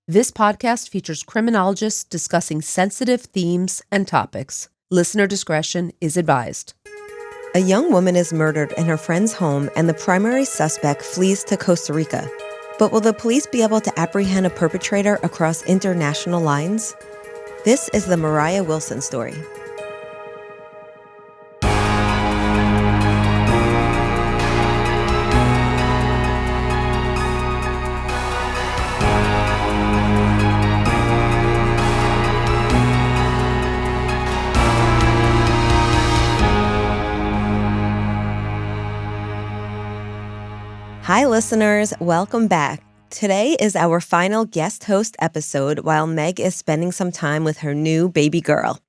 This podcast features criminologists discussing sensitive themes and topics. Listener discretion is advised. A young woman is murdered in her friend's home, and the primary suspect flees to Costa Rica. But will the police be able to apprehend a perpetrator across international lines? This is the Moriah Wilson story. Hi, listeners. Welcome back. Today is our final guest host episode while Meg is spending some time with her new baby girl.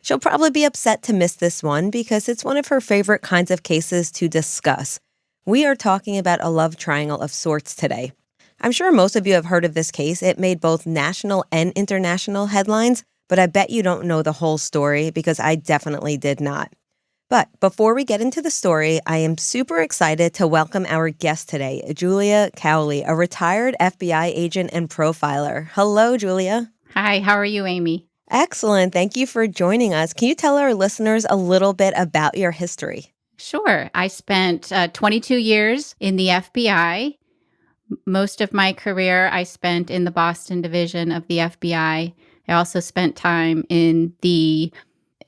She'll probably be upset to miss this one because it's one of her favorite kinds of cases to discuss. We are talking about a love triangle of sorts today. I'm sure most of you have heard of this case. It made both national and international headlines, but I bet you don't know the whole story because I definitely did not. But before we get into the story, I am super excited to welcome our guest today, Julia Cowley, a retired FBI agent and profiler. Hello, Julia. Hi, how are you, Amy? Excellent. Thank you for joining us. Can you tell our listeners a little bit about your history? Sure. I spent 22 years in the FBI. Most of my career I spent in the Boston division of the FBI. I also spent time in the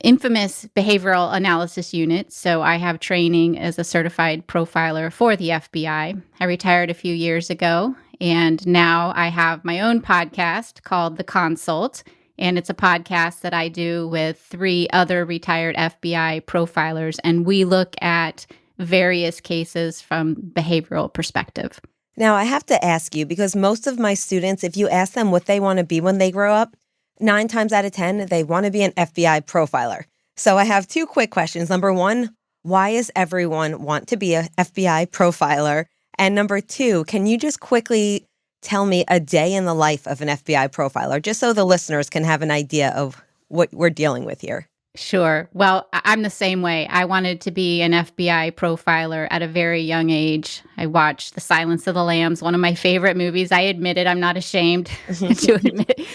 infamous behavioral analysis unit. So I have training as a certified profiler for the FBI. I retired a few years ago, and now I have my own podcast called The Consult. And it's a podcast that I do with 3 other retired FBI profilers, and we look at various cases from behavioral perspective. Now, I have to ask you, because most of my students, if you ask them what they want to be when they grow up, 9 times out of 10, they want to be an FBI profiler. So I have 2 quick questions. Number 1, why does everyone want to be an FBI profiler? And number 2, can you just quickly tell me a day in the life of an FBI profiler, just so the listeners can have an idea of what we're dealing with here? Sure. Well, I'm the same way. I wanted to be an FBI profiler at a very young age. I watched The Silence of the Lambs, one of my favorite movies. I admit it. I'm not ashamed to admit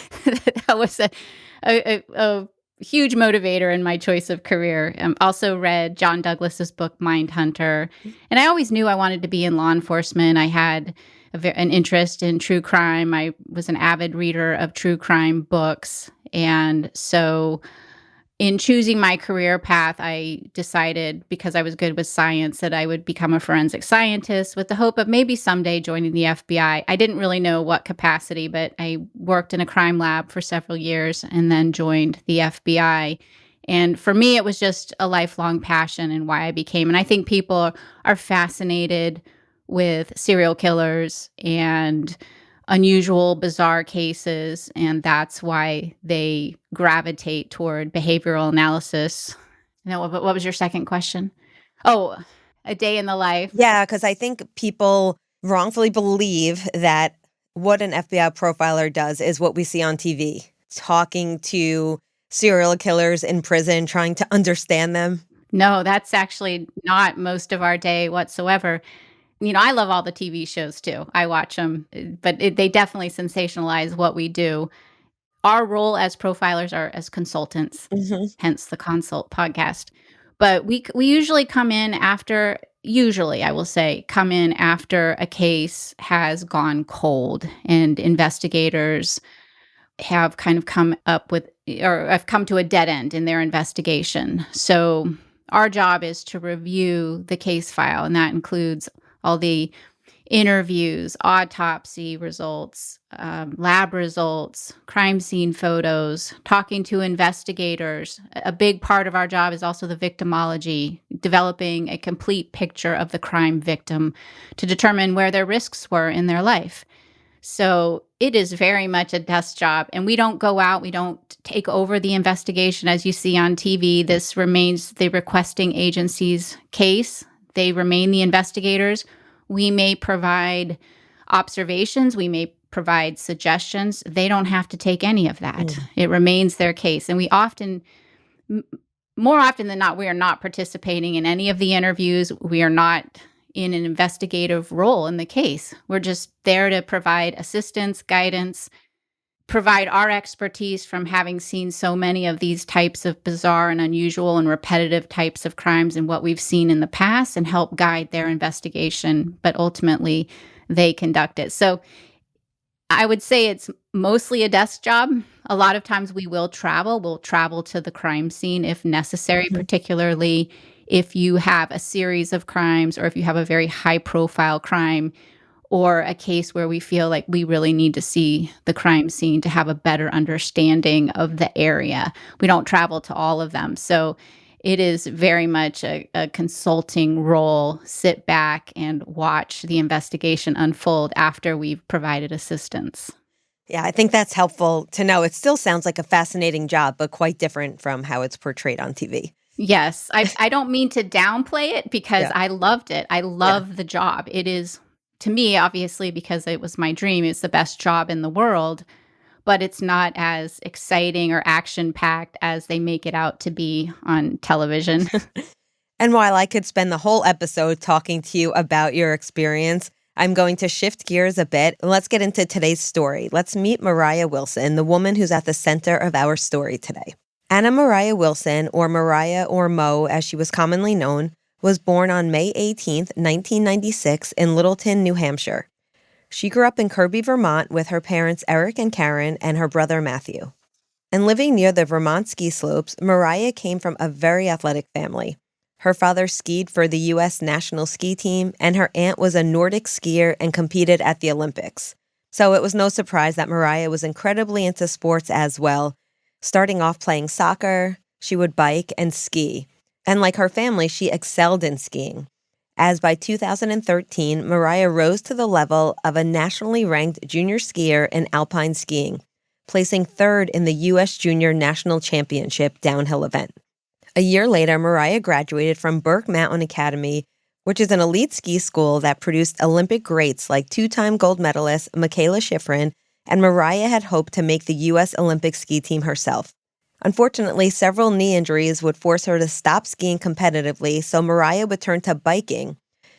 that was a huge motivator in my choice of career. Also read John Douglas's book, Mindhunter. And I always knew I wanted to be in law enforcement. I had an interest in true crime. I was an avid reader of true crime books. And so in choosing my career path, I decided, because I was good with science, that I would become a forensic scientist with the hope of maybe someday joining the FBI. I didn't really know what capacity, but I worked in a crime lab for several years and then joined the FBI. And for me, it was just a lifelong passion and why I became. And I think people are fascinated with serial killers and unusual, bizarre cases, and that's why they gravitate toward behavioral analysis. Now, what was your second question? Oh, a day in the life. Yeah, because I think people wrongfully believe that what an FBI profiler does is what we see on TV, talking to serial killers in prison, trying to understand them. No, that's actually not most of our day whatsoever. You know, I love all the TV shows too. I watch them, but they definitely sensationalize what we do. Our role as profilers are as consultants, hence the Consult podcast. But we usually come in after, I will say, come in after a case has gone cold and investigators have kind of come up with, or have come to a dead end in their investigation. So our job is to review the case file, and that includes all the interviews, autopsy results, lab results, crime scene photos, talking to investigators. A big part of our job is also the victimology, developing a complete picture of the crime victim to determine where their risks were in their life. So it is very much a desk job, and we don't go out, we don't take over the investigation as you see on TV. This remains the requesting agency's case. They remain the investigators. We may provide observations. We may provide suggestions. They don't have to take any of that. It remains their case. And we often, more often than not, we are not participating in any of the interviews. We are not in an investigative role in the case. We're just there to provide assistance, guidance, provide our expertise from having seen so many of these types of bizarre and unusual and repetitive types of crimes and what we've seen in the past and help guide their investigation, but ultimately they conduct it. So I would say it's mostly a desk job. A lot of times we will travel. We'll travel to the crime scene if necessary, particularly if you have a series of crimes or if you have a very high profile crime or a case where we feel like we really need to see the crime scene to have a better understanding of the area. We don't travel to all of them. So it is very much a consulting role. Sit back and watch the investigation unfold after we've provided assistance. Yeah, I think that's helpful to know. It still sounds like a fascinating job, but quite different from how it's portrayed on TV. Yes. I don't mean to downplay it because Yeah. I loved it. I love the job. It is, to me, obviously, because it was my dream, it's the best job in the world, but it's not as exciting or action-packed as they make it out to be on television. And while I could spend the whole episode talking to you about your experience, I'm going to shift gears a bit. Let's get into today's story. Let's meet Moriah Wilson, the woman who's at the center of our story today. Anna Moriah Wilson, or Moriah or Mo as she was commonly known, was born on May 18th, 1996 in Littleton, New Hampshire. She grew up in Kirby, Vermont with her parents Eric and Karen and her brother Matthew. And living near the Vermont ski slopes, Moriah came from a very athletic family. Her father skied for the U.S. national ski team, and her aunt was a Nordic skier and competed at the Olympics. So it was no surprise that Moriah was incredibly into sports as well. Starting off playing soccer, she would bike and ski. And like her family, she excelled in skiing. As by 2013, Moriah rose to the level of a nationally ranked junior skier in alpine skiing, placing third in the U.S. Junior National Championship downhill event. A year later, Moriah graduated from Burke Mountain Academy, which is an elite ski school that produced Olympic greats like two-time gold medalist Michaela Schifrin, and Moriah had hoped to make the U.S. Olympic ski team herself. Unfortunately, several knee injuries would force her to stop skiing competitively, so Moriah would turn to biking.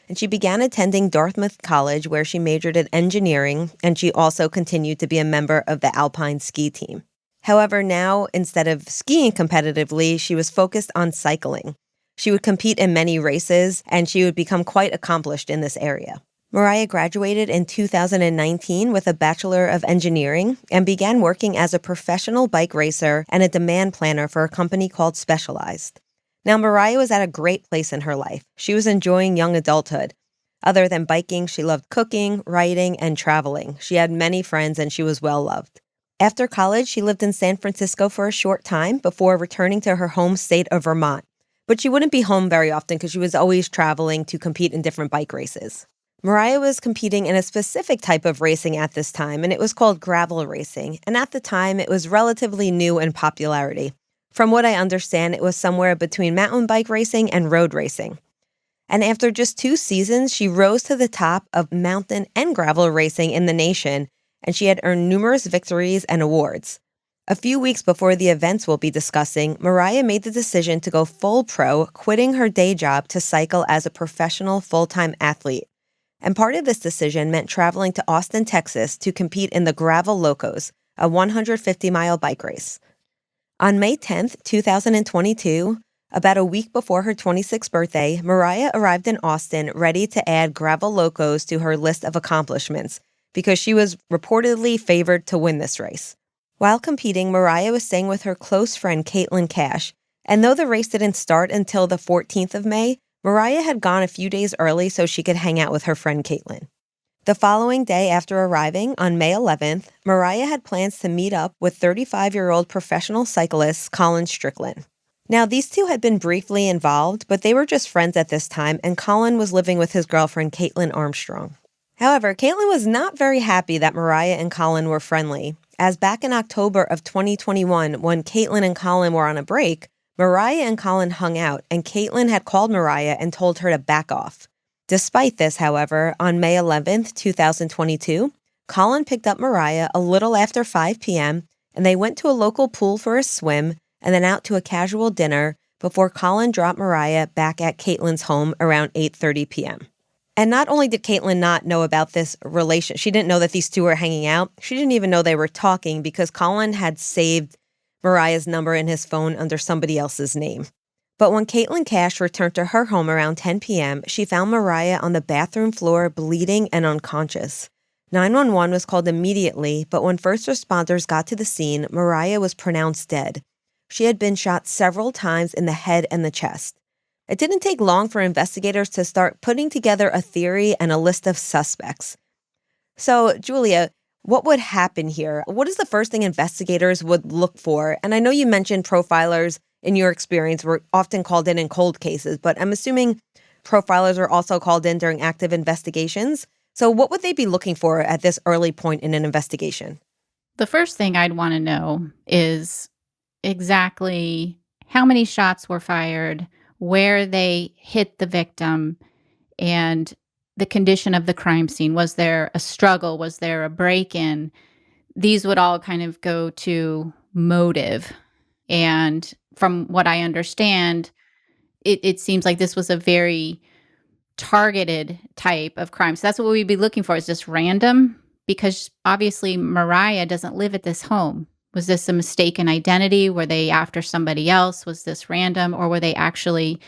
And she began attending Dartmouth College, where she majored in engineering, and she also continued to be a member of the alpine ski team. However, now, instead of skiing competitively, she was focused on cycling. She would compete in many races, and she would become quite accomplished in this area. Moriah graduated in 2019 with a Bachelor of Engineering and began working as a professional bike racer and a demand planner for a company called Specialized. Now, Moriah was at a great place in her life. She was enjoying young adulthood. Other than biking, she loved cooking, writing, and traveling. She had many friends and she was well loved. After college, she lived in San Francisco for a short time before returning to her home state of Vermont. But she wouldn't be home very often because she was always traveling to compete in different bike races. Moriah was competing in a specific type of racing at this time, and it was called gravel racing. And at the time, it was relatively new in popularity. From what I understand, it was somewhere between mountain bike racing and road racing. And after just 2 seasons, she rose to the top of mountain and gravel racing in the nation, and she had earned numerous victories and awards. A few weeks before the events we'll be discussing, Moriah made the decision to go full pro, quitting her day job to cycle as a professional full-time athlete. And part of this decision meant traveling to Austin, Texas to compete in the Gravel Locos, a 150-mile bike race. On May 10th, 2022, about a week before her 26th birthday, Moriah arrived in Austin ready to add Gravel Locos to her list of accomplishments because she was reportedly favored to win this race. While competing, Moriah was staying with her close friend Caitlin Cash, and though the race didn't start until the 14th of May, Moriah had gone a few days early so she could hang out with her friend Caitlin. The following day after arriving, on May 11th, Moriah had plans to meet up with 35-year-old professional cyclist Colin Strickland. Now, these two had been briefly involved, but they were just friends at this time, and Colin was living with his girlfriend Caitlin Armstrong. However, Caitlin was not very happy that Moriah and Colin were friendly, as back in October of 2021, when Caitlin and Colin were on a break, Moriah and Colin hung out, and Caitlin had called Moriah and told her to back off. Despite this, however, on May 11th, 2022, Colin picked up Moriah a little after 5 p.m., and they went to a local pool for a swim and then out to a casual dinner before Colin dropped Moriah back at Caitlin's home around 8:30 p.m. And not only did Caitlin not know about this relation, she didn't know that these two were hanging out. She didn't even know they were talking because Colin had saved Moriah's number in his phone under somebody else's name. But when Caitlin Cash returned to her home around 10 p.m., she found Moriah on the bathroom floor bleeding and unconscious. 911 was called immediately, but when first responders got to the scene, Moriah was pronounced dead. She had been shot several times in the head and the chest. It didn't take long for investigators to start putting together a theory and a list of suspects. So, Julia, what would happen here? What is the first thing investigators would look for? And I know you mentioned profilers in your experience were often called in cold cases, but I'm assuming profilers are also called in during active investigations. So what would they be looking for at this early point in an investigation? The first thing I'd want to know is exactly how many shots were fired, where they hit the victim, and the condition of the crime scene. Was there a struggle? Was there a break-in? These would all kind of go to motive. And from what I understand, it seems like this was a very targeted type of crime. So that's what we'd be looking for, is just random, because obviously Moriah doesn't live at this home. Was this a mistaken identity? Were they after somebody else? Was this random? Or were they actually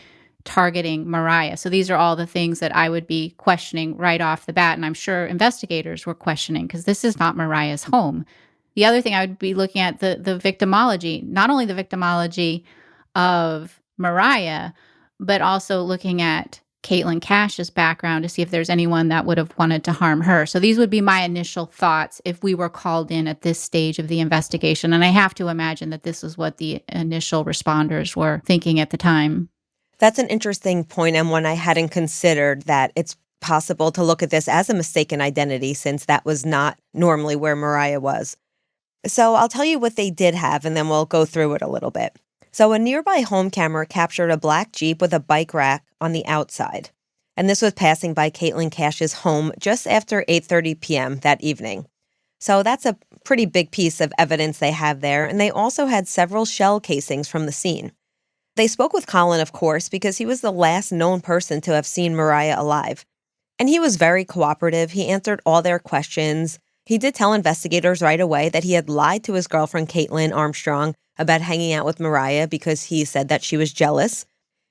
targeting Moriah? So these are all the things that I would be questioning right off the bat. And I'm sure investigators were questioning, because this is not Moriah's home. The other thing I would be looking at, the victimology, not only the victimology of Moriah, but also looking at Caitlin Cash's background to see if there's anyone that would have wanted to harm her. So these would be my initial thoughts if we were called in at this stage of the investigation. And I have to imagine that this is what the initial responders were thinking at the time. That's an interesting point, and one I hadn't considered, that it's possible to look at this as a mistaken identity, since that was not normally where Moriah was. So I'll tell you what they did have, and then we'll go through it a little bit. So a nearby home camera captured a black Jeep with a bike rack on the outside. And this was passing by Caitlin Cash's home just after 8:30 p.m. that evening. So that's a pretty big piece of evidence they have there. And they also had several shell casings from the scene. They spoke with Colin, of course, because he was the last known person to have seen Moriah alive. And he was very cooperative. He answered all their questions. He did tell investigators right away that he had lied to his girlfriend, Caitlin Armstrong, about hanging out with Moriah because he said that she was jealous.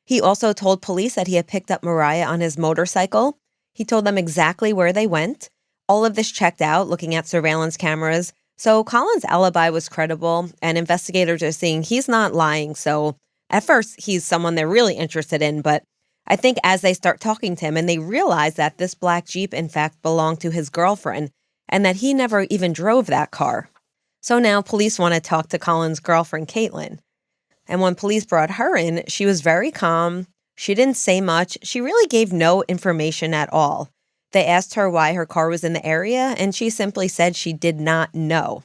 He also told police that he had picked up Moriah on his motorcycle. He told them exactly where they went. All of this checked out, looking at surveillance cameras. So Colin's alibi was credible, and investigators are seeing he's not lying. So at first, he's someone they're really interested in, but I think as they start talking to him and they realize that this black Jeep, in fact, belonged to his girlfriend and that he never even drove that car. So now police want to talk to Colin's girlfriend, Caitlin. And when police brought her in, she was very calm. She didn't say much. She really gave no information at all. They asked her why her car was in the area, and she simply said she did not know.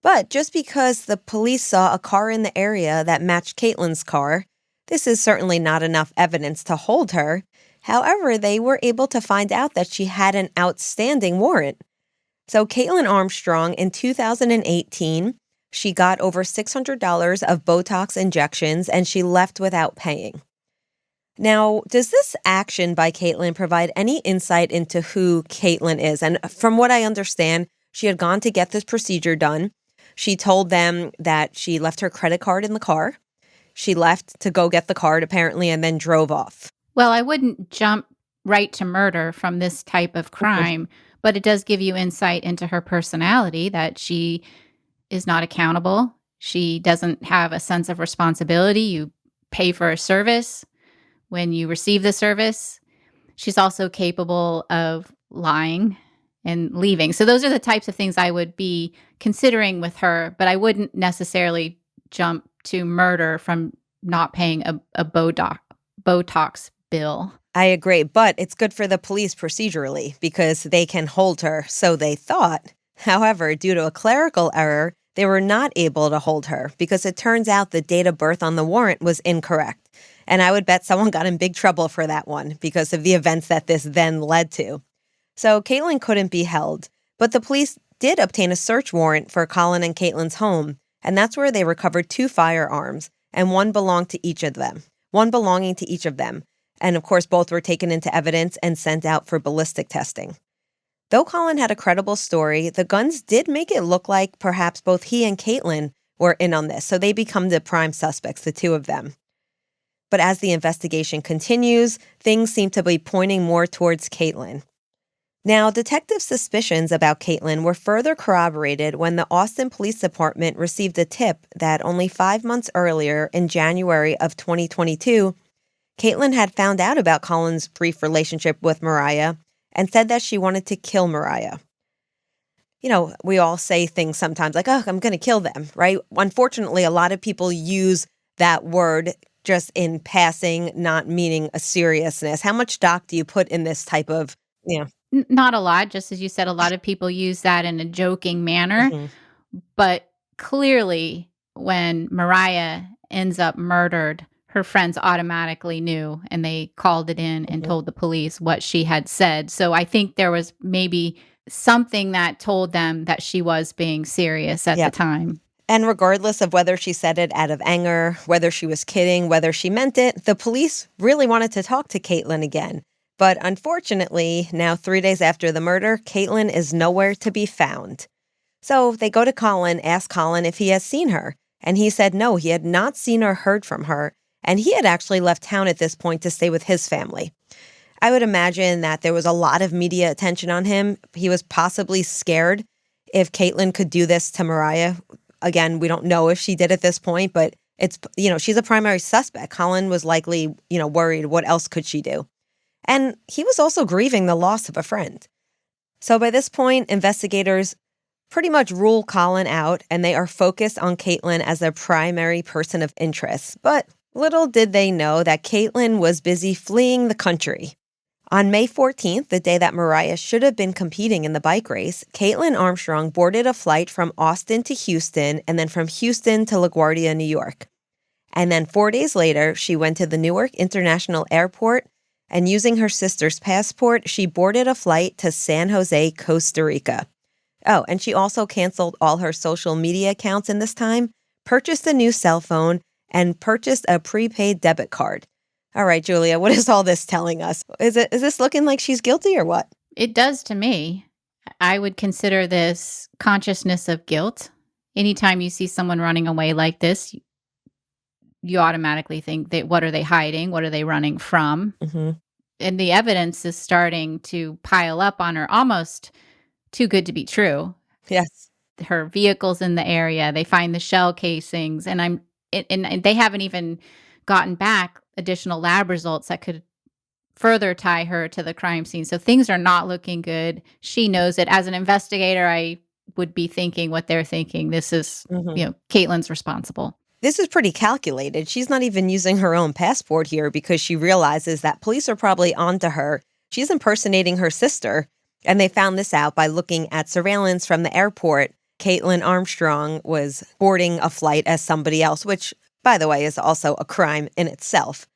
But just because the police saw a car in the area that matched Caitlin's car, this is certainly not enough evidence to hold her. However, they were able to find out that she had an outstanding warrant. So Caitlin Armstrong, in 2018, she got over $600 of Botox injections, and she left without paying. Now, does this action by Caitlin provide any insight into who Caitlin is? And from what I understand, she had gone to get this procedure done. She told them that she left her credit card in the car. She left to go get the card, apparently, and then drove off. Well, I wouldn't jump right to murder from this type of crime, but it does give you insight into her personality, that she is not accountable. She doesn't have a sense of responsibility. You pay for a service when you receive the service. She's also capable of lying and leaving. So those are the types of things I would be considering with her, but I wouldn't necessarily jump to murder from not paying a Botox bill. I agree, but it's good for the police procedurally because they can hold her, so they thought. However, due to a clerical error, they were not able to hold her because it turns out the date of birth on the warrant was incorrect. And I would bet someone got in big trouble for that one because of the events that this then led to. So Caitlin couldn't be held, but the police did obtain a search warrant for Colin and Caitlin's home, and that's where they recovered 2 firearms, and one belonging to each of them. And of course, both were taken into evidence and sent out for ballistic testing. Though Colin had a credible story, the guns did make it look like perhaps both he and Caitlin were in on this, so they become the prime suspects, the two of them. But as the investigation continues, things seem to be pointing more towards Caitlin. Now, detectives' suspicions about Caitlin were further corroborated when the Austin Police Department received a tip that only 5 months earlier, in January of 2022, Caitlin had found out about Colin's brief relationship with Moriah and said that she wanted to kill Moriah. You know, we all say things sometimes like, oh, I'm going to kill them, right? Unfortunately, a lot of people use that word just in passing, not meaning a seriousness. How much stock do you put in this type of, Not a lot, just as you said, a lot of people use that in a joking manner. Mhm. But clearly, when Mariah ends up murdered, her friends automatically knew and they called it in and Mhm. told the police what she had said. So I think there was maybe something that told them that she was being serious at the Yep. time. And regardless of whether she said it out of anger, whether she was kidding, whether she meant it, the police really wanted to talk to Caitlin again. But unfortunately, now 3 days after the murder, Caitlin is nowhere to be found. So they go to Colin, ask Colin if he has seen her. And he said no, he had not seen or heard from her. And he had actually left town at this point to stay with his family. I would imagine that there was a lot of media attention on him. He was possibly scared if Caitlin could do this to Moriah. Again, we don't know if she did at this point, but it's, she's a primary suspect. Colin was likely, worried what else could she do? And he was also grieving the loss of a friend. So by this point, investigators pretty much rule Colin out, and they are focused on Caitlin as their primary person of interest. But little did they know that Caitlin was busy fleeing the country. On May 14th, the day that Moriah should have been competing in the bike race, Caitlin Armstrong boarded a flight from Austin to Houston and then from Houston to LaGuardia, New York. And then 4 days later, she went to the Newark International Airport, and using her sister's passport, she boarded a flight to San Jose, Costa Rica. Oh, and she also canceled all her social media accounts in this time, purchased a new cell phone, and purchased a prepaid debit card. All right, Julia, what is all this telling us? Is this looking like she's guilty or what? It does to me. I would consider this consciousness of guilt. Anytime you see someone running away like this, you automatically think that what are they hiding? What are they running from? Mm-hmm. And the evidence is starting to pile up on her, almost too good to be true. Yes. Her vehicle's in the area. They find the shell casings, and they haven't even gotten back additional lab results that could further tie her to the crime scene. So things are not looking good. She knows it. As an investigator, I would be thinking what they're thinking. This is, Caitlin's responsible. This is pretty calculated. She's not even using her own passport here because she realizes that police are probably onto her. She's impersonating her sister, and they found this out by looking at surveillance from the airport. Caitlin Armstrong was boarding a flight as somebody else, which, by the way, is also a crime in itself.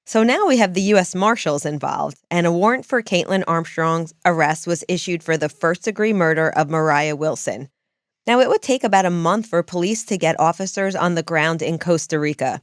So now we have the U.S. Marshals involved, and a warrant for Caitlin Armstrong's arrest was issued for the first-degree murder of Moriah Wilson. Now, it would take about a month for police to get officers on the ground in Costa Rica.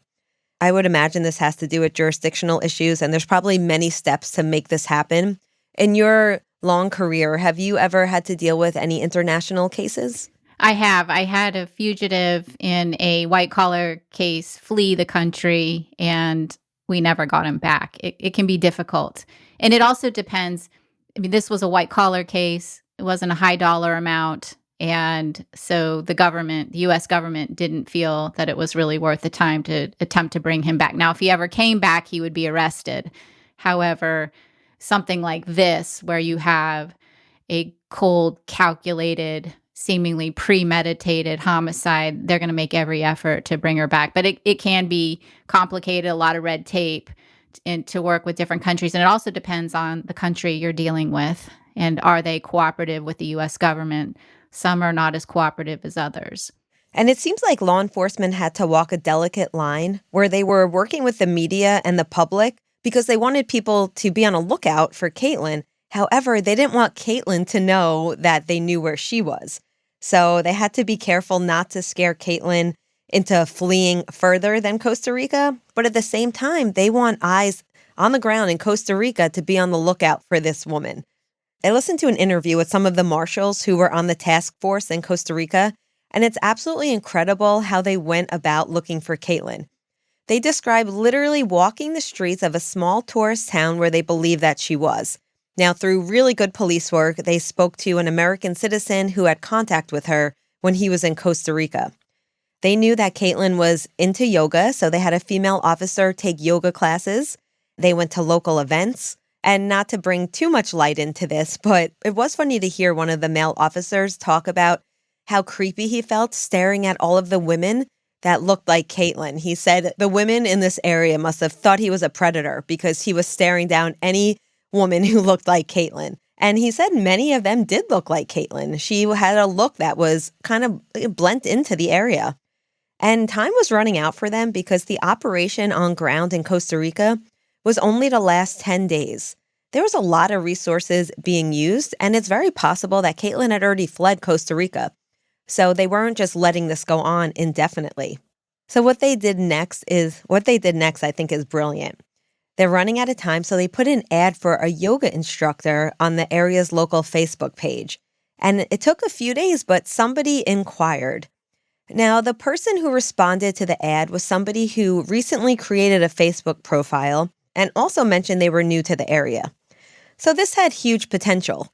I would imagine this has to do with jurisdictional issues, and there's probably many steps to make this happen. In your long career, have you ever had to deal with any international cases? I have. I had a fugitive in a white-collar case flee the country, and we never got him back. It can be difficult. And it also depends. I mean, this was a white-collar case. It wasn't a high-dollar amount. And so the U.S. government didn't feel that it was really worth the time to attempt to bring him back. Now, if he ever came back, he would be arrested. However, something like this, where you have a cold, calculated, seemingly premeditated homicide, they're going to make every effort to bring her back. But it can be complicated, a lot of red tape, and to work with different countries. And it also depends on the country you're dealing with. And are they cooperative with the U.S. government? Some are not as cooperative as others. And it seems like law enforcement had to walk a delicate line where they were working with the media and the public because they wanted people to be on a lookout for Caitlin. However, they didn't want Caitlin to know that they knew where she was. So they had to be careful not to scare Caitlin into fleeing further than Costa Rica. But at the same time, they want eyes on the ground in Costa Rica to be on the lookout for this woman. I listened to an interview with some of the marshals who were on the task force in Costa Rica, and it's absolutely incredible how they went about looking for Caitlin. They describe literally walking the streets of a small tourist town where they believe that she was. Now, through really good police work, they spoke to an American citizen who had contact with her when he was in Costa Rica. They knew that Caitlin was into yoga, so they had a female officer take yoga classes. They went to local events. And not to bring too much light into this, but it was funny to hear one of the male officers talk about how creepy he felt staring at all of the women that looked like Caitlin. He said the women in this area must have thought he was a predator because he was staring down any woman who looked like Caitlin. And he said many of them did look like Caitlin. She had a look that was kind of blent into the area. And time was running out for them because the operation on ground in Costa Rica was only to last 10 days. There was a lot of resources being used, and it's very possible that Caitlin had already fled Costa Rica. So they weren't just letting this go on indefinitely. So what they did next, I think, is brilliant. They're running out of time, so they put an ad for a yoga instructor on the area's local Facebook page. And it took a few days, but somebody inquired. Now, the person who responded to the ad was somebody who recently created a Facebook profile and also mentioned they were new to the area. So this had huge potential.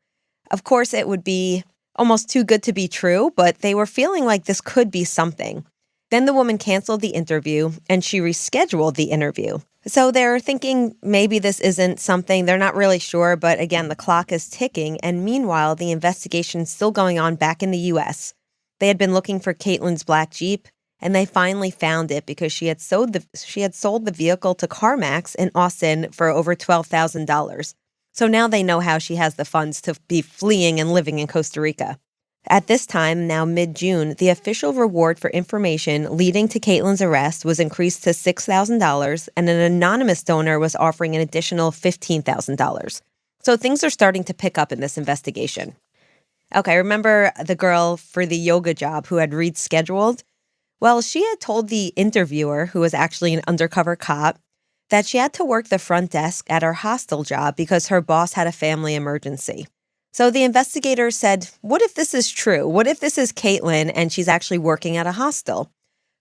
Of course, it would be almost too good to be true, but they were feeling like this could be something. Then the woman canceled the interview and she rescheduled the interview. So they're thinking maybe this isn't something, they're not really sure, but again, the clock is ticking. And meanwhile, the investigation's still going on back in the U.S. They had been looking for Caitlin's black Jeep, and they finally found it because she had sold the vehicle to CarMax in Austin for over $12,000. So now they know how she has the funds to be fleeing and living in Costa Rica. At this time, now mid-June, the official reward for information leading to Caitlin's arrest was increased to $6,000, and an anonymous donor was offering an additional $15,000. So things are starting to pick up in this investigation. Okay, remember the girl for the yoga job who had rescheduled? Well, she had told the interviewer, who was actually an undercover cop, that she had to work the front desk at her hostel job because her boss had a family emergency. So the investigators said, what if this is true? What if this is Caitlin and she's actually working at a hostel?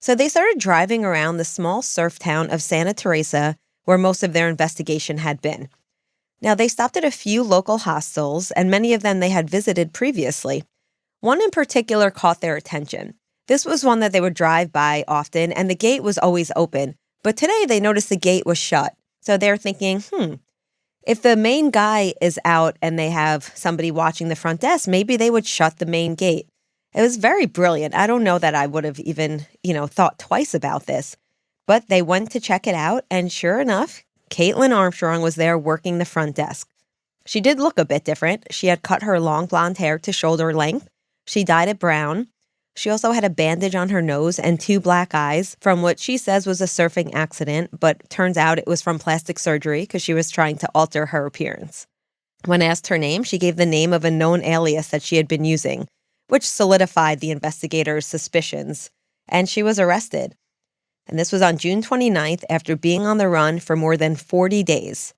So they started driving around the small surf town of Santa Teresa, where most of their investigation had been. Now, they stopped at a few local hostels, and many of them they had visited previously. One in particular caught their attention. This was one that they would drive by often, and the gate was always open. But today they noticed the gate was shut. So they're thinking, if the main guy is out and they have somebody watching the front desk, maybe they would shut the main gate. It was very brilliant. I don't know that I would have even, thought twice about this. But they went to check it out, and sure enough, Caitlin Armstrong was there working the front desk. She did look a bit different. She had cut her long blonde hair to shoulder length. She dyed it brown. She also had a bandage on her nose and 2 black eyes from what she says was a surfing accident, but turns out it was from plastic surgery because she was trying to alter her appearance. When asked her name, she gave the name of a known alias that she had been using, which solidified the investigators' suspicions, and she was arrested. And this was on June 29th after being on the run for more than 40 days.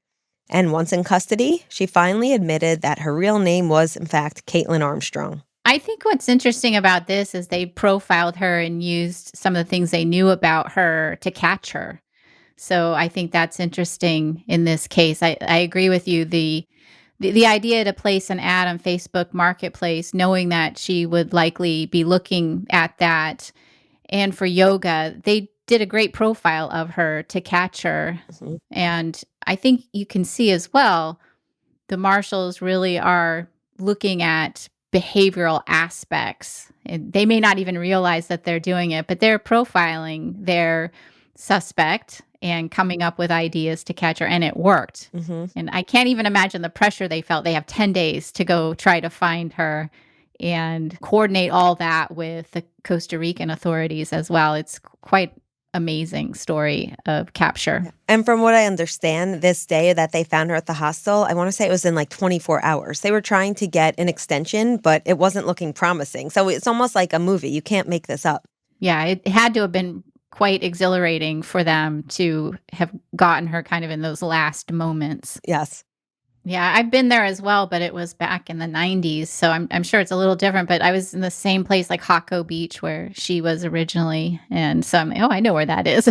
And once in custody, she finally admitted that her real name was, in fact, Caitlin Armstrong. I think what's interesting about this is they profiled her and used some of the things they knew about her to catch her. So I think that's interesting in this case. I agree with you. The idea to place an ad on Facebook Marketplace, knowing that she would likely be looking at that, and for yoga, they did a great profile of her to catch her. Mm-hmm. And I think you can see as well, the marshals really are looking at behavioral aspects. And they may not even realize that they're doing it, but they're profiling their suspect and coming up with ideas to catch her. And it worked. Mm-hmm. And I can't even imagine the pressure they felt. They have 10 days to go try to find her and coordinate all that with the Costa Rican authorities as well. It's quite amazing story of capture. And from what I understand, this day that they found her at the hostel, I want to say it was in like 24 hours. They were trying to get an extension, but it wasn't looking promising. So it's almost like a movie. You can't make this up. Yeah, it had to have been quite exhilarating for them to have gotten her kind of in those last moments. Yes. Yeah, I've been there as well, but it was back in the 90s, so I'm sure it's a little different, but I was in the same place, like Hocko Beach, where she was originally, and so I'm like, "Oh, I know where that is."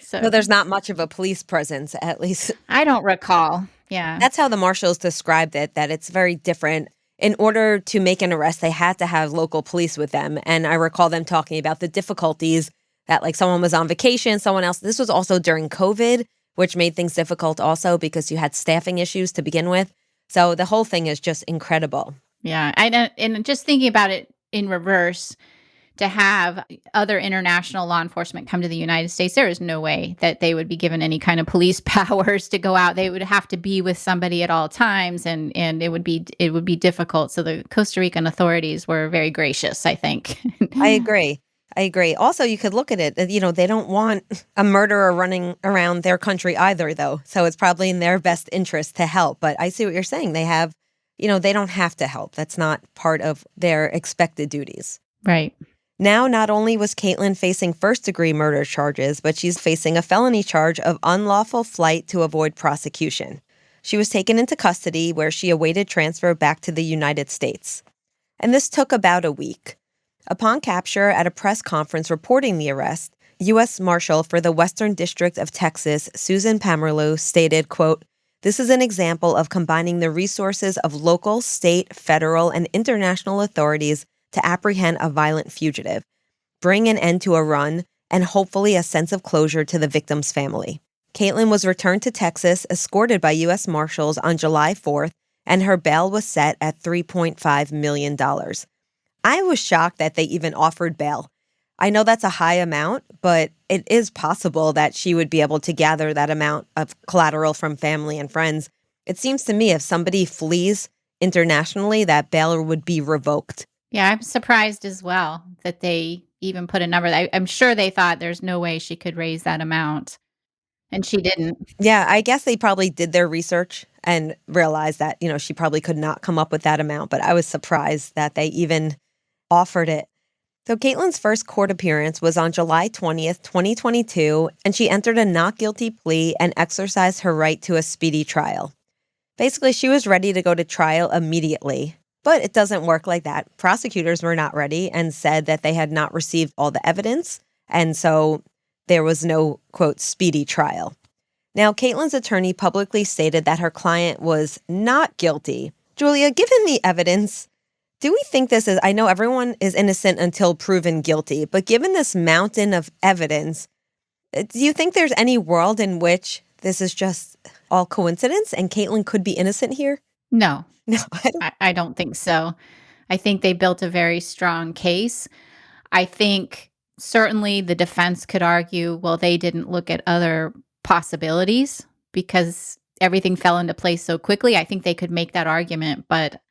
So So, there's not much of a police presence, at least. I don't recall. Yeah. That's how the marshals described it, that it's very different. In order to make an arrest, they had to have local police with them. And I recall them talking about the difficulties that, like, someone was on vacation, someone else. This was also during COVID, which made things difficult also because you had staffing issues to begin with. So the whole thing is just incredible. Yeah, I know, and just thinking about it in reverse, to have other international law enforcement come to the United States, there is no way that they would be given any kind of police powers to go out. They would have to be with somebody at all times, and it would be difficult. So the Costa Rican authorities were very gracious, I think. I agree. I agree. Also, you could look at it, they don't want a murderer running around their country either, though. So it's probably in their best interest to help. But I see what you're saying. They have, they don't have to help. That's not part of their expected duties. Right. Now, not only was Caitlin facing first-degree murder charges, but she's facing a felony charge of unlawful flight to avoid prosecution. She was taken into custody where she awaited transfer back to the United States. And this took about a week. Upon capture at a press conference reporting the arrest, U.S. Marshal for the Western District of Texas, Susan Pamerleau, stated, quote, "This is an example of combining the resources of local, state, federal, and international authorities to apprehend a violent fugitive, bring an end to a run, and hopefully a sense of closure to the victim's family." Caitlin was returned to Texas, escorted by U.S. Marshals on July 4th, and her bail was set at $3.5 million. I was shocked that they even offered bail. I know that's a high amount, but it is possible that she would be able to gather that amount of collateral from family and friends. It seems to me if somebody flees internationally, that bail would be revoked. Yeah, I'm surprised as well that they even put a number. I'm sure they thought there's no way she could raise that amount, and she didn't. Yeah, I guess they probably did their research and realized that, she probably could not come up with that amount, but I was surprised that they even offered it. So Caitlin's first court appearance was on July 20th, 2022, and she entered a not guilty plea and exercised her right to a speedy trial. Basically, she was ready to go to trial immediately. But it doesn't work like that. Prosecutors were not ready and said that they had not received all the evidence, and so there was no, quote, speedy trial. Now, Caitlin's attorney publicly stated that her client was not guilty. Julia, given the evidence, do we think this is, I know everyone is innocent until proven guilty, but given this mountain of evidence, do you think there's any world in which this is just all coincidence and Caitlin could be innocent here? No. No, I don't think so. I think they built a very strong case. I think certainly the defense could argue, well, they didn't look at other possibilities because everything fell into place so quickly. I think they could make that argument, but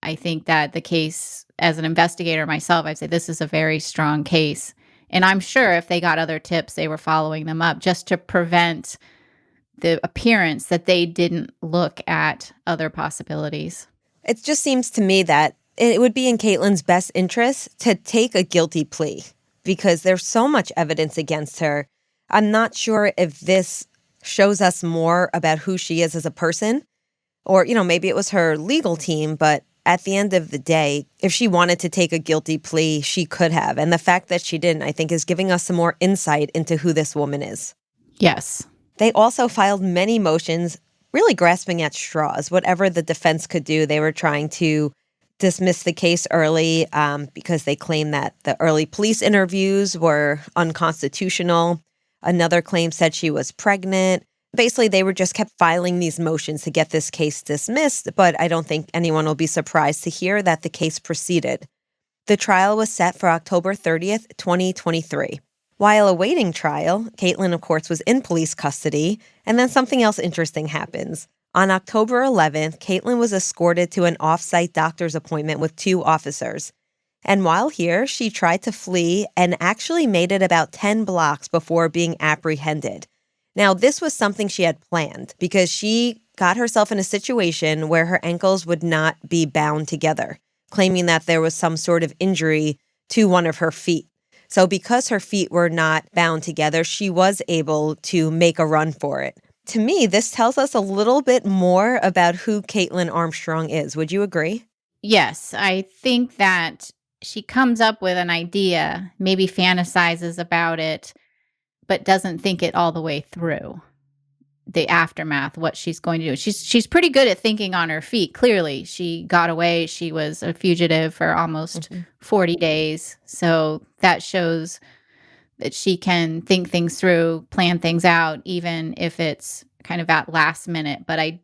I think that the case, as an investigator myself, I'd say this is a very strong case. And I'm sure if they got other tips, they were following them up just to prevent the appearance that they didn't look at other possibilities. It just seems to me that it would be in Caitlin's best interest to take a guilty plea because there's so much evidence against her. I'm not sure if this shows us more about who she is as a person or, maybe it was her legal team, but at the end of the day, if she wanted to take a guilty plea, she could have. And the fact that she didn't, I think, is giving us some more insight into who this woman is. Yes. They also filed many motions, really grasping at straws. Whatever the defense could do, they were trying to dismiss the case early because they claimed that the early police interviews were unconstitutional. Another claim said she was pregnant. Basically, they were just kept filing these motions to get this case dismissed, but I don't think anyone will be surprised to hear that the case proceeded. The trial was set for October 30th, 2023. While awaiting trial, Caitlin, of course, was in police custody, and then something else interesting happens. On October 11th, Caitlin was escorted to an off-site doctor's appointment with 2 officers. And while here, she tried to flee and actually made it about 10 blocks before being apprehended. Now, this was something she had planned because she got herself in a situation where her ankles would not be bound together, claiming that there was some sort of injury to one of her feet. So because her feet were not bound together, she was able to make a run for it. To me, this tells us a little bit more about who Caitlin Armstrong is. Would you agree? Yes, I think that she comes up with an idea, maybe fantasizes about it, but doesn't think it all the way through. The aftermath, what she's going to do. She's pretty good at thinking on her feet. Clearly, she got away. She was a fugitive for almost 40 days. So that shows that she can think things through, plan things out, even if it's kind of at last minute. But I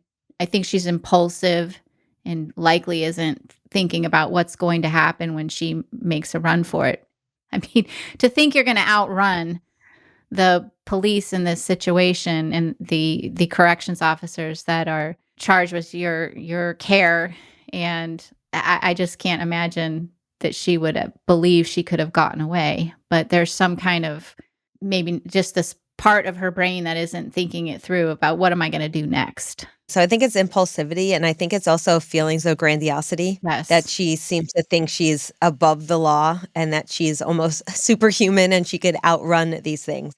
think she's impulsive and likely isn't thinking about what's going to happen when she makes a run for it. I mean, to think you're going to outrun the police in this situation and the corrections officers that are charged with your care, and I just can't imagine that she would believe she could have gotten away. But there's some kind of, maybe just this part of her brain that isn't thinking it through about what am I going to do next. So I think it's impulsivity, and I think it's also feelings of grandiosity. Yes. That she seems to think she's above the law and that she's almost superhuman and she could outrun these things.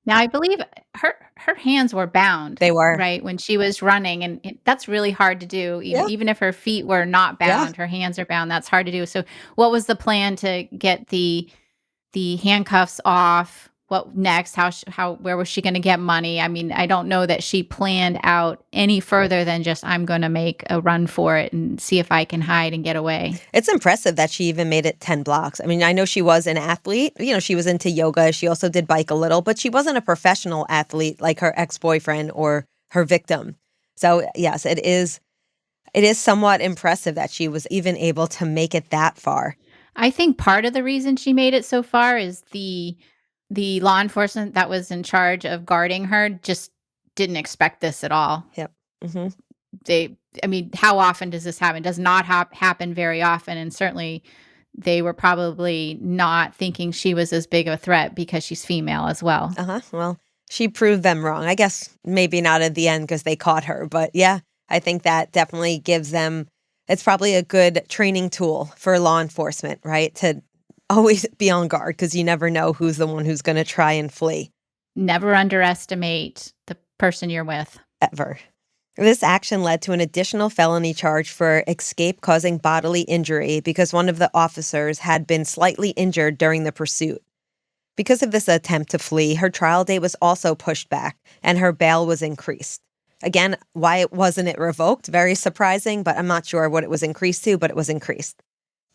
Now, I believe her hands were bound. They were. Right, when she was running, and that's really hard to do. Even if her feet were not bound, her hands are bound. That's hard to do. So what was the plan to get the handcuffs off? What next? Where was she going to get money? I mean, I don't know that she planned out any further than just, I'm going to make a run for it and see if I can hide and get away. It's impressive that she even made it 10 blocks. I mean, I know she was an athlete. She was into yoga. She also did bike a little, but she wasn't a professional athlete like her ex-boyfriend or her victim. So yes, it is somewhat impressive that she was even able to make it that far. I think part of the reason she made it so far is the law enforcement that was in charge of guarding her just didn't expect this at all. Yep. Mm-hmm. How often does this happen? It does not happen very often. And certainly they were probably not thinking she was as big of a threat because she's female as well. Well, she proved them wrong. I guess maybe not at the end because they caught her. But yeah, I think that definitely gives them, it's probably a good training tool for law enforcement, right? To always be on guard because you never know who's the one who's going to try and flee. Never underestimate the person you're with. Ever. This action led to an additional felony charge for escape causing bodily injury because one of the officers had been slightly injured during the pursuit. Because of this attempt to flee, her trial date was also pushed back and her bail was increased. Again, why wasn't it revoked? Very surprising, but I'm not sure what it was increased to, but it was increased.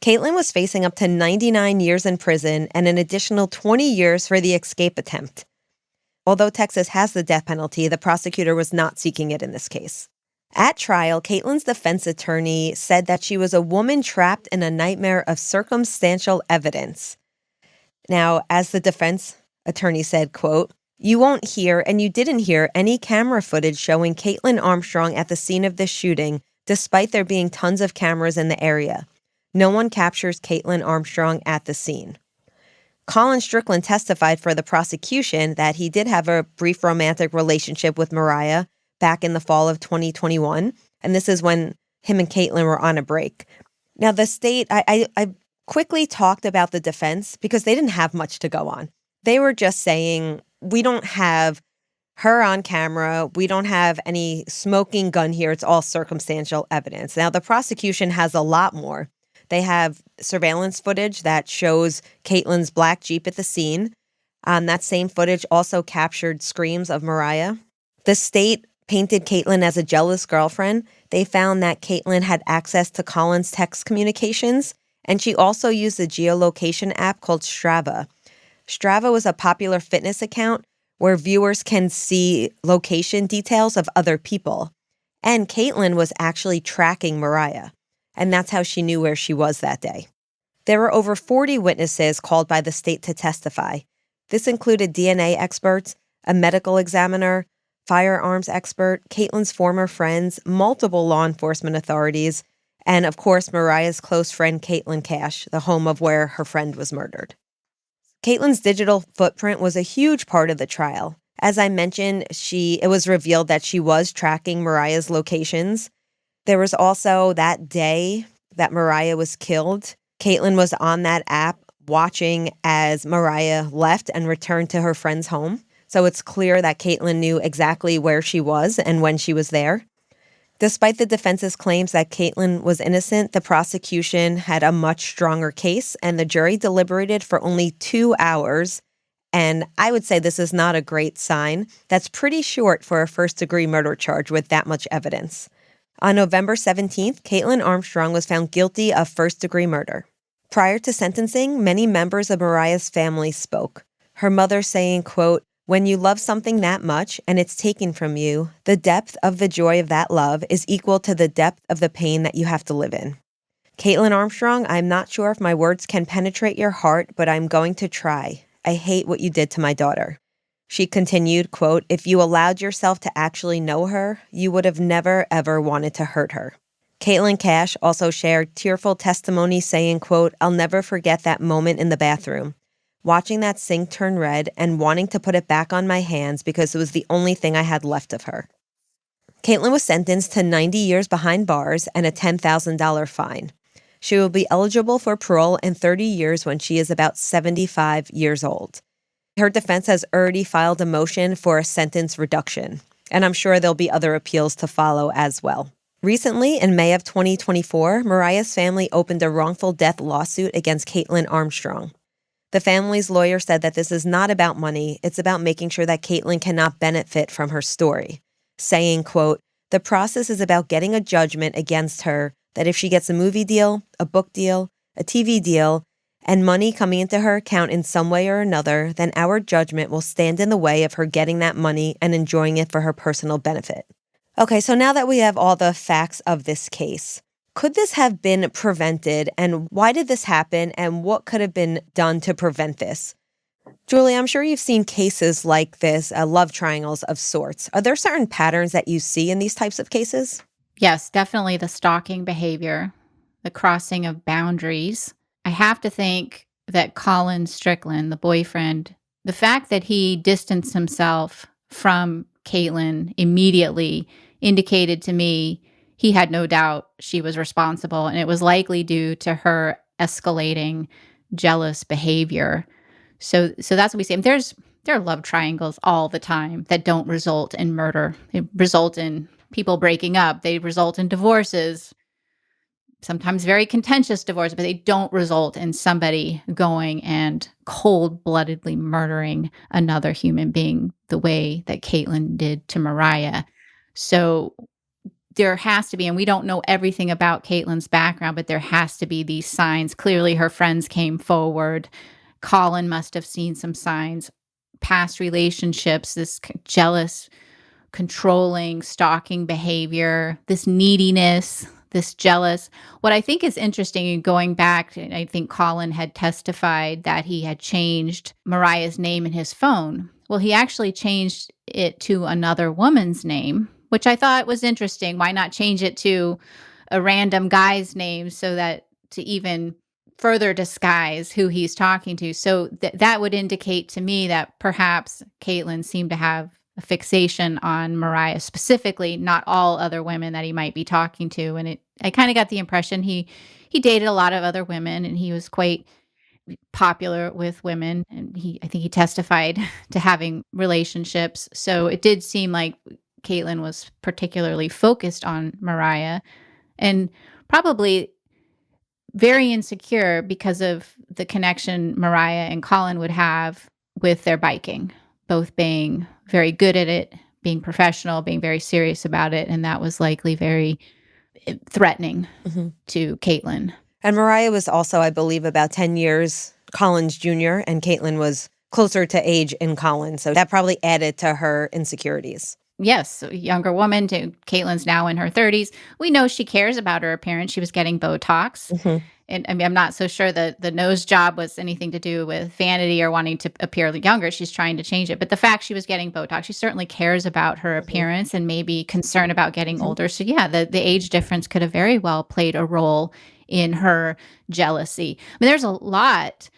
Caitlin was facing up to 99 years in prison and an additional 20 years for the escape attempt. Although Texas has the death penalty, the prosecutor was not seeking it in this case. At trial, Caitlin's defense attorney said that she was a woman trapped in a nightmare of circumstantial evidence. Now, as the defense attorney said, quote, "You won't hear and you didn't hear any camera footage showing Caitlin Armstrong at the scene of this shooting, despite there being tons of cameras in the area. No one captures Caitlin Armstrong at the scene." Colin Strickland testified for the prosecution that he did have a brief romantic relationship with Moriah back in the fall of 2021, and this is when him and Caitlin were on a break. Now, the state, I quickly talked about the defense because they didn't have much to go on. They were just saying, we don't have her on camera. We don't have any smoking gun here. It's all circumstantial evidence. Now, the prosecution has a lot more. They have surveillance footage that shows Caitlin's black Jeep at the scene. That same footage also captured screams of Moriah. The state painted Caitlin as a jealous girlfriend. They found that Caitlin had access to Colin's text communications, and she also used a geolocation app called Strava. Strava was a popular fitness account where viewers can see location details of other people. And Caitlin was actually tracking Moriah. And that's how she knew where she was that day. There were over 40 witnesses called by the state to testify. This included DNA experts, a medical examiner, firearms expert, Caitlin's former friends, multiple law enforcement authorities, and of course, Moriah's close friend, Caitlin Cash, the home of where her friend was murdered. Caitlin's digital footprint was a huge part of the trial. As I mentioned, it was revealed that she was tracking Moriah's locations. There was also that day that Moriah was killed. Caitlin was on that app watching as Moriah left and returned to her friend's home. So it's clear that Caitlyn knew exactly where she was and when she was there. Despite the defense's claims that Caitlyn was innocent, the prosecution had a much stronger case, and the jury deliberated for only 2 hours. And I would say this is not a great sign. That's pretty short for a first-degree murder charge with that much evidence. On November 17th, Caitlyn Armstrong was found guilty of first-degree murder. Prior to sentencing, many members of Moriah's family spoke. Her mother saying, quote, "When you love something that much and it's taken from you, the depth of the joy of that love is equal to the depth of the pain that you have to live in. Caitlyn Armstrong, I'm not sure if my words can penetrate your heart, but I'm going to try. I hate what you did to my daughter." She continued, quote, "If you allowed yourself to actually know her, you would have never, ever wanted to hurt her." Caitlyn Cash also shared tearful testimony saying, quote, "I'll never forget that moment in the bathroom. Watching that sink turn red and wanting to put it back on my hands because it was the only thing I had left of her." Caitlyn was sentenced to 90 years behind bars and a $10,000 fine. She will be eligible for parole in 30 years when she is about 75 years old. Her defense has already filed a motion for a sentence reduction, and I'm sure there'll be other appeals to follow as well. Recently, in May of 2024, Moriah's family opened a wrongful death lawsuit against Caitlyn Armstrong. The family's lawyer said that this is not about money, it's about making sure that Caitlyn cannot benefit from her story, saying, quote, "The process is about getting a judgment against her that if she gets a movie deal, a book deal, a TV deal, and money coming into her account in some way or another, then our judgment will stand in the way of her getting that money and enjoying it for her personal benefit." Okay, so now that we have all the facts of this case, could this have been prevented, and why did this happen, and what could have been done to prevent this? Julie, I'm sure you've seen cases like this, love triangles of sorts. Are there certain patterns that you see in these types of cases? Yes, definitely the stalking behavior, the crossing of boundaries. I have to think that Colin Strickland, the boyfriend, the fact that he distanced himself from Caitlyn immediately indicated to me he had no doubt she was responsible, and it was likely due to her escalating jealous behavior. So that's what we see. There are love triangles all the time that don't result in murder. They result in people breaking up. They result in divorces, sometimes very contentious divorce, but they don't result in somebody going and cold-bloodedly murdering another human being the way that Caitlyn did to Moriah. So there has to be, and we don't know everything about Caitlyn's background, but there has to be these signs. Clearly, her friends came forward. Colin must have seen some signs. Past relationships, this jealous, controlling, stalking behavior, this neediness, this jealous. What I think is interesting, and going back, I think Colin had testified that he had changed Moriah's name in his phone. Well, he actually changed it to another woman's name, which I thought was interesting. Why not change it to a random guy's name so that to even further disguise who he's talking to? So that would indicate to me that perhaps Caitlyn seemed to have a fixation on Moriah specifically, not all other women that he might be talking to. And I kind of got the impression he dated a lot of other women, and he was quite popular with women. And I think he testified to having relationships. So it did seem like Caitlyn was particularly focused on Moriah, and probably very insecure because of the connection Moriah and Colin would have with their biking, both being very good at it, being professional, being very serious about it. And that was likely very threatening to Caitlyn. And Moriah was also, I believe, about 10 years Colin's junior, and Caitlyn was closer to age in Colin. So that probably added to her insecurities. Yes, a younger woman. Caitlyn's now in her 30s. We know she cares about her appearance. She was getting Botox. And I mean, I'm not so sure that the nose job was anything to do with vanity or wanting to appear younger. She's trying to change it. But the fact she was getting Botox, she certainly cares about her appearance and maybe concerned about getting older. So yeah, the age difference could have very well played a role in her jealousy. I mean, there's a lot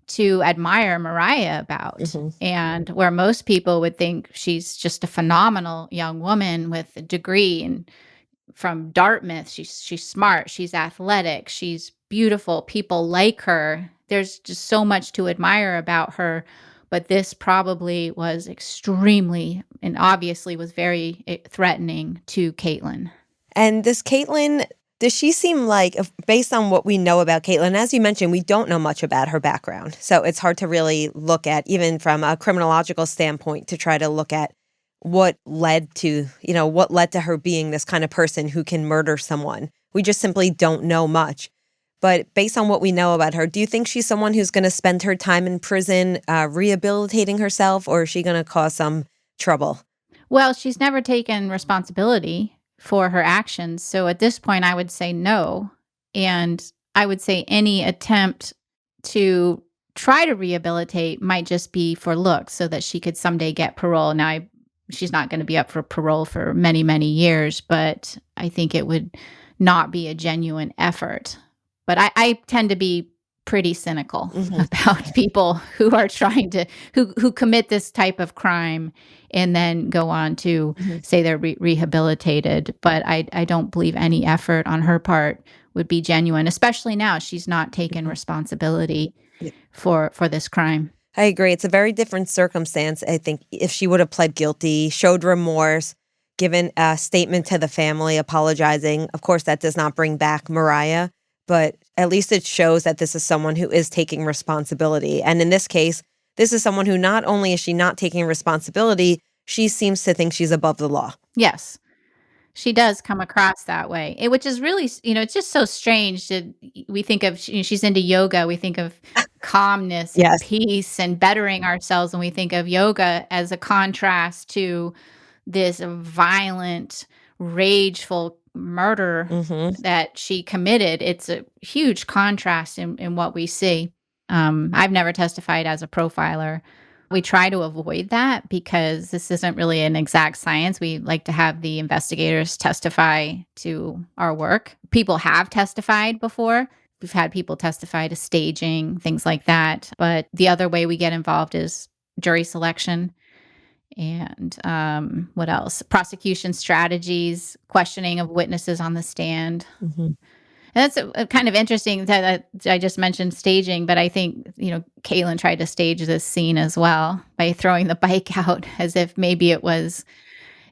to admire Moriah about. And where most people would think she's just a phenomenal young woman with a degree and from Dartmouth, she's smart, she's athletic, she's beautiful, people like her. There's just so much to admire about her, but this probably was extremely and obviously was very threatening to Caitlyn. And does she seem like, based on what we know about Caitlyn, as you mentioned, we don't know much about her background. So it's hard to really look at, even from a criminological standpoint, to try to look at what led to her being this kind of person who can murder someone. We just simply don't know much. But based on what we know about her, do you think she's someone who's going to spend her time in prison rehabilitating herself, or is she going to cause some trouble? Well, she's never taken responsibility for her actions. So at this point, I would say no. And I would say any attempt to try to rehabilitate might just be for looks so that she could someday get parole. Now, she's not going to be up for parole for many, many years, but I think it would not be a genuine effort. But I tend to be pretty cynical about people who are trying to, who commit this type of crime and then go on to say they're rehabilitated. But I don't believe any effort on her part would be genuine, especially now she's not taken responsibility for this crime. I agree. It's a very different circumstance. I think if she would have pled guilty, showed remorse, given a statement to the family apologizing, of course, that does not bring back Moriah, but at least it shows that this is someone who is taking responsibility. And in this case, this is someone who not only is she not taking responsibility, she seems to think she's above the law. Yes. She does come across that way, which is really, it's just so strange that we think of, she's into yoga. We think of calmness, and peace, and bettering ourselves. And we think of yoga as a contrast to this violent, rageful murder that she committed. It's a huge contrast in what we see. I've never testified as a profiler. We try to avoid that because this isn't really an exact science. We like to have the investigators testify to our work. People have testified before. We've had people testify to staging, things like that. But the other way we get involved is jury selection. And what else? Prosecution strategies, questioning of witnesses on the stand. And that's a kind of interesting that I just mentioned staging, but I think, Caitlyn tried to stage this scene as well by throwing the bike out as if maybe it was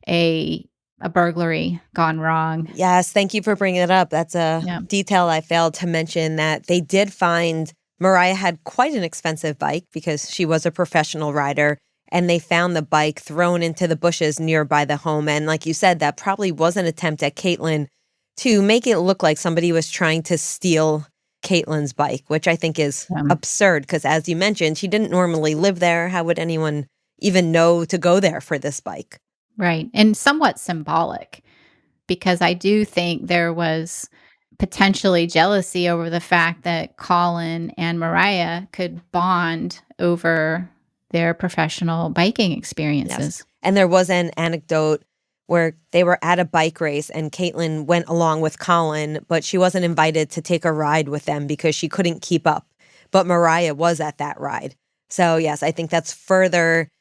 a burglary gone wrong. Yes, thank you for bringing it up. That's a detail I failed to mention, that they did find Moriah had quite an expensive bike because she was a professional rider. And they found the bike thrown into the bushes nearby the home. And like you said, that probably was an attempt at Caitlyn to make it look like somebody was trying to steal Caitlyn's bike, which I think is absurd because, as you mentioned, she didn't normally live there. How would anyone even know to go there for this bike? Right. And somewhat symbolic, because I do think there was potentially jealousy over the fact that Colin and Moriah could bond over their professional biking experiences. Yes. And there was an anecdote where they were at a bike race and Caitlyn went along with Colin, but she wasn't invited to take a ride with them because she couldn't keep up. But Moriah was at that ride. So yes, I think that's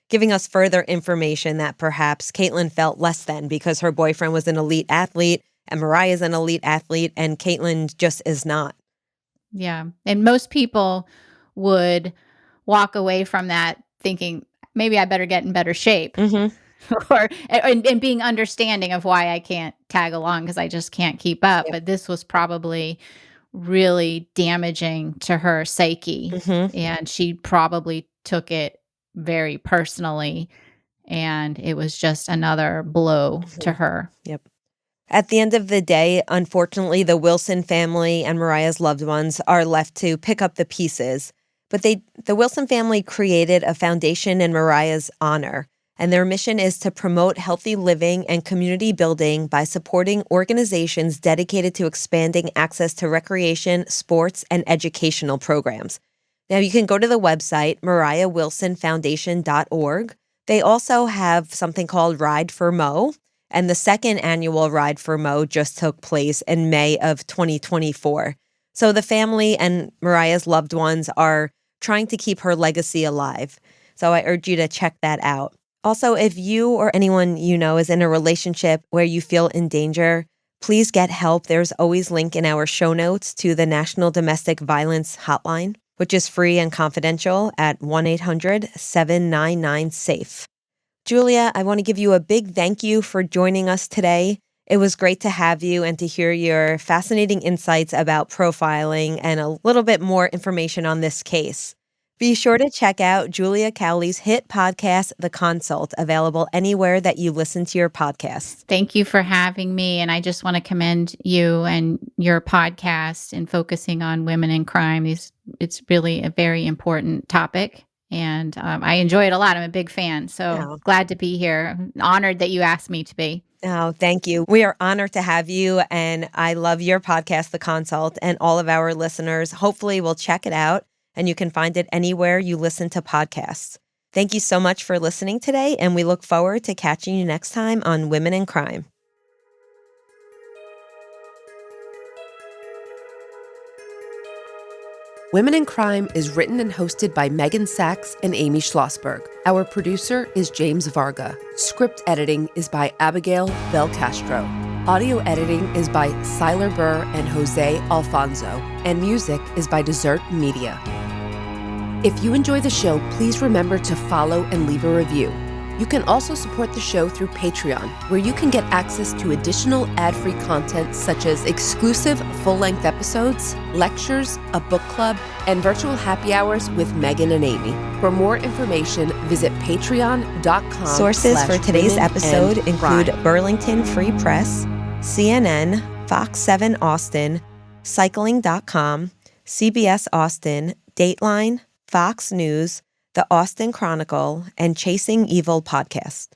giving us further information that perhaps Caitlyn felt less than because her boyfriend was an elite athlete and Moriah's an elite athlete and Caitlyn just is not. Yeah. And most people would walk away from that thinking, maybe I better get in better shape. and being understanding of why I can't tag along because I just can't keep up. But this was probably really damaging to her psyche. And she probably took it very personally. And it was just another blow to her. Yep. At the end of the day, unfortunately, the Wilson family and Moriah's loved ones are left to pick up the pieces. But the Wilson family created a foundation in Moriah's honor, and their mission is to promote healthy living and community building by supporting organizations dedicated to expanding access to recreation, sports, and educational programs. Now, you can go to the website, MoriahWilsonFoundation.org. They also have something called Ride for Mo, and the second annual Ride for Mo just took place in May of 2024. So the family and Moriah's loved ones are trying to keep her legacy alive. So I urge you to check that out. Also, if you or anyone you know is in a relationship where you feel in danger, please get help. There's always a link in our show notes to the National Domestic Violence Hotline. which is free and confidential at 1-800-799-SAFE. Julia, I want to give you a big thank you for joining us today. It was great to have you and to hear your fascinating insights about profiling and a little bit more information on this case. Be sure to check out Julia Cowley's hit podcast, The Consult, available anywhere that you listen to your podcasts. Thank you for having me. And I just want to commend you and your podcast in focusing on women in crime. It's really a very important topic. And I enjoy it a lot. I'm a big fan. So glad to be here. I'm honored that you asked me to be. Oh, thank you. We are honored to have you. And I love your podcast, The Consult, and all of our listeners. Hopefully we'll check it out. And you can find it anywhere you listen to podcasts. Thank you so much for listening today, and we look forward to catching you next time on Women in Crime. Women in Crime is written and hosted by Meghan Sachs and Amy Shlosberg. Our producer is James Varga. Script editing is by Abagail Belcastro. Audio editing is by Siler Burr and Jose Alfonso. And music is by Desert Media. If you enjoy the show, please remember to follow and leave a review. You can also support the show through Patreon, where you can get access to additional ad-free content such as exclusive full-length episodes, lectures, a book club, and virtual happy hours with Meghan and Amy. For more information, visit patreon.com. Sources for today's episode include Burlington Free Press, CNN, Fox 7 Austin, Cycling.com, CBS Austin, Dateline, Fox News, the Austin Chronicle, and Chasing Evil podcast.